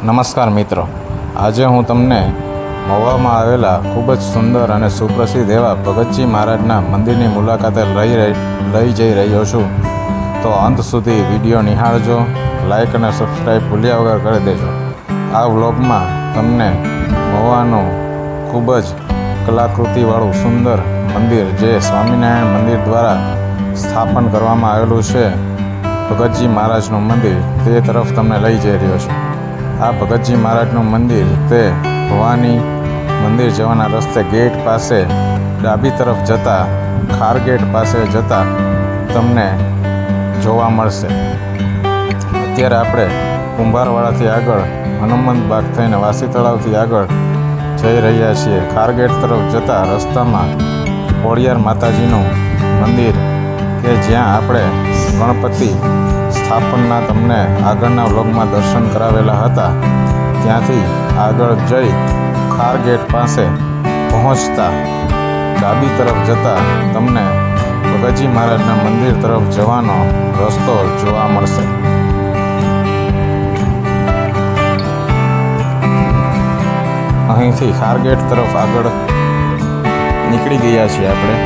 નમસ્કાર મિત્રો, આજે હું તમને મહુવામાં આવેલા ખૂબ જ સુંદર અને સુપ્રસિદ્ધ એવા ભગતજી મહારાજના મંદિરની મુલાકાતે લઈ જઈ રહ્યો છું. તો અંત સુધી વિડીયો નિહાળજો, લાઈક અને સબસ્ક્રાઈબ ભૂલ્યા વગર કરી દેજો. આ વ્લોગમાં તમને મહુવાનું ખૂબ જ કલાકૃતિવાળું સુંદર મંદિર, જે સ્વામિનારાયણ મંદિર દ્વારા સ્થાપન કરવામાં આવેલું છે, ભગતજી મહારાજનું મંદિર, તે તરફ તમને લઈ જઈ રહ્યો છું. આ ભગતજી મહારાજનું મંદિર તે ભવાની મંદિર જવાના રસ્તે ગેટ પાસે ડાબી તરફ જતા, ખાર ગેટ પાસે જતા તમને જોવા મળશે. અત્યારે આપણે કુંભારવાડાથી આગળ હનુમંત બાગ થઈને વાસી તળાવથી આગળ જઈ રહ્યા છીએ. ખાર ગેટ તરફ જતા રસ્તામાં ખોડિયાર માતાજીનું મંદિર, કે જ્યાં આપણે ગણપતિ સ્થાપનના તમને આગળના વ્લોગમાં દર્શન કરાવેલા હતા, ત્યાંથી આગળ જઈ ખાર ગેટ પાસે પહોંચતા ડાબી તરફ જતા તમને ભગતજી મહારાજના મંદિર તરફ જવાનો રસ્તો જોવા મળશે. અહીંથી ખાર ગેટ તરફ આગળ નીકળી ગયા છીએ આપણે.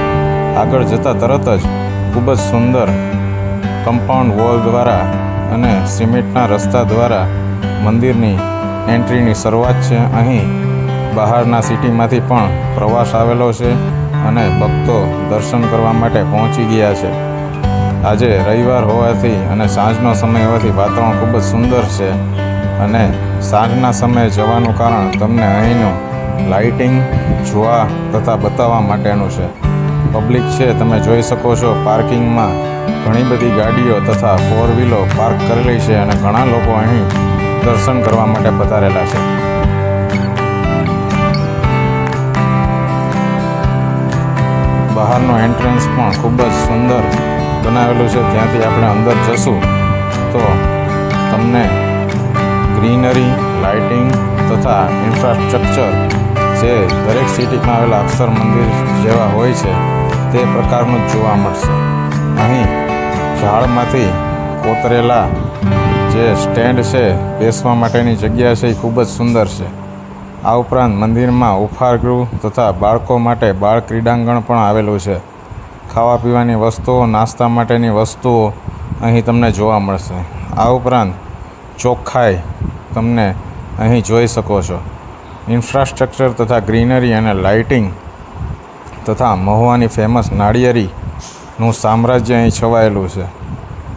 આગળ જતાં તરત જ ખૂબ જ સુંદર કમ્પાઉન્ડ વોલ દ્વારા અને સિમેન્ટના રસ્તા દ્વારા મંદિરની એન્ટ્રીની શરૂઆત છે. અહીં બહારના સિટીમાંથી પણ પ્રવાસ આવેલો છે અને ભક્તો દર્શન કરવા માટે પહોંચી ગયા છે. આજે રવિવાર હોવાથી અને સાંજનો સમય હોવાથી વાતાવરણ ખૂબ જ સુંદર છે, અને સાંજના સમયે જવાનું કારણ તમને અહીંનું લાઇટિંગ જોવા તથા બતાવવા માટેનું છે. પબ્લિક છે, તમે જોઈ શકો છો, પાર્કિંગમાં ઘણી બધી ગાડીઓ તથા ફોર વ્હીલો પાર્ક કરેલી છે અને ઘણા લોકો અહીં દર્શન કરવા માટે પધારેલા છે. બહારનો એન્ટ્રન્સ પણ ખૂબ જ સુંદર બનાવેલું છે. ત્યાંથી આપણે અંદર જશું તો તમને ગ્રીનરી, લાઇટિંગ તથા ઇન્ફ્રાસ્ટ્રક્ચર જે દરેક સિટીમાં આવેલા અક્ષર મંદિર જેવા હોય છે તે પ્રકારનું જ જોવા મળશે. અહીં ઝાડમાંથી કોતરેલા જે સ્ટેન્ડ છે, બેસવા માટેની જગ્યા છે, એ ખૂબ જ સુંદર છે. આ ઉપરાંત મંદિરમાં ઉપહારગૃહ તથા બાળકો માટે બાળ ક્રીડાંગણ પણ આવેલું છે. ખાવા પીવાની વસ્તુઓ, નાસ્તા માટેની વસ્તુઓ અહીં તમને જોવા મળશે. આ ઉપરાંત ચોખ્ખાઈ તમને અહીં જોઈ શકો છો. ઇન્ફ્રાસ્ટ્રક્ચર તથા ગ્રીનરી અને લાઇટિંગ તથા મહુવાની ફેમસ નાળિયેરીનું સામ્રાજ્ય અહીં છવાયેલું છે.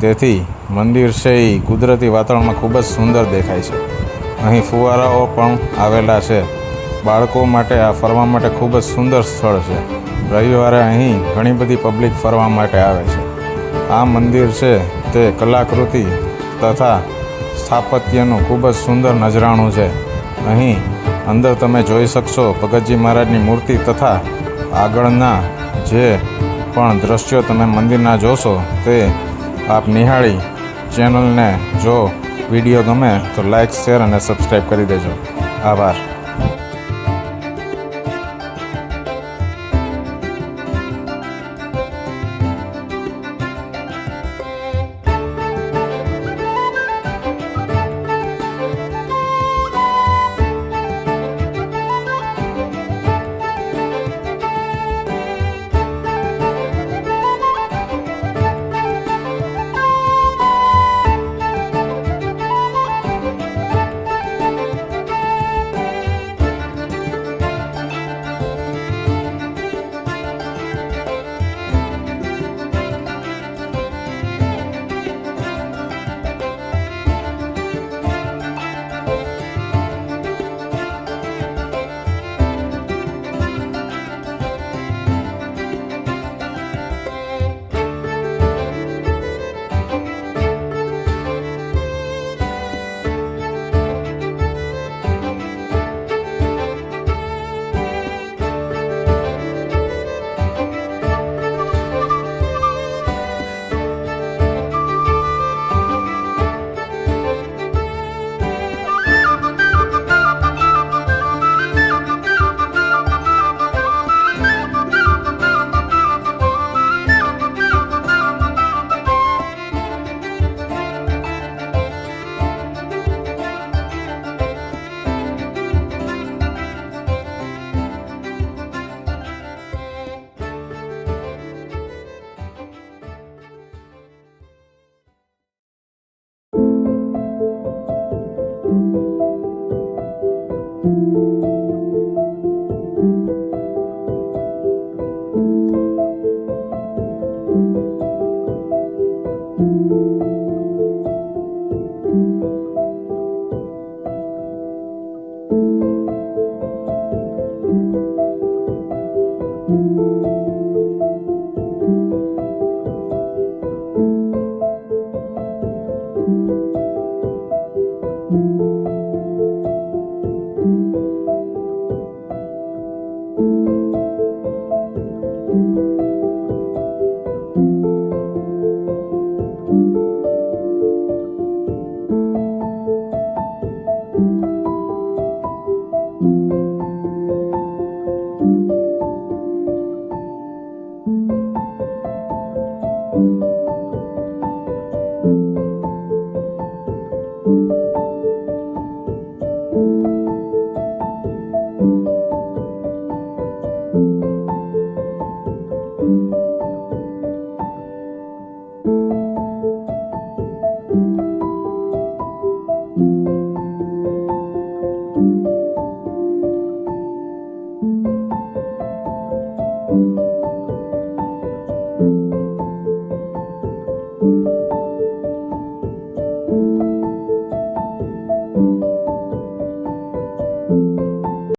તેથી મંદિર છે એ કુદરતી વાતાવરણમાં ખૂબ જ સુંદર દેખાય છે. અહીં ફુવારાઓ પણ આવેલા છે. બાળકો માટે આ ફરવા માટે ખૂબ જ સુંદર સ્થળ છે. રવિવારે અહીં ઘણી બધી પબ્લિક ફરવા માટે આવે છે. આ મંદિર છે તે કલાકૃતિ તથા સ્થાપત્યનું ખૂબ જ સુંદર નજરાણું છે. અહીં અંદર તમે જોઈ શકશો ભગતજી મહારાજની મૂર્તિ તથા આગળના જે પણ દ્રશ્યો તમે મંદિરના જોશો તે આપ નિહાળી ચેનલને જો વિડીયો ગમે તો લાઈક, શેર અને સબસ્ક્રાઈબ કરી દેજો. આભાર.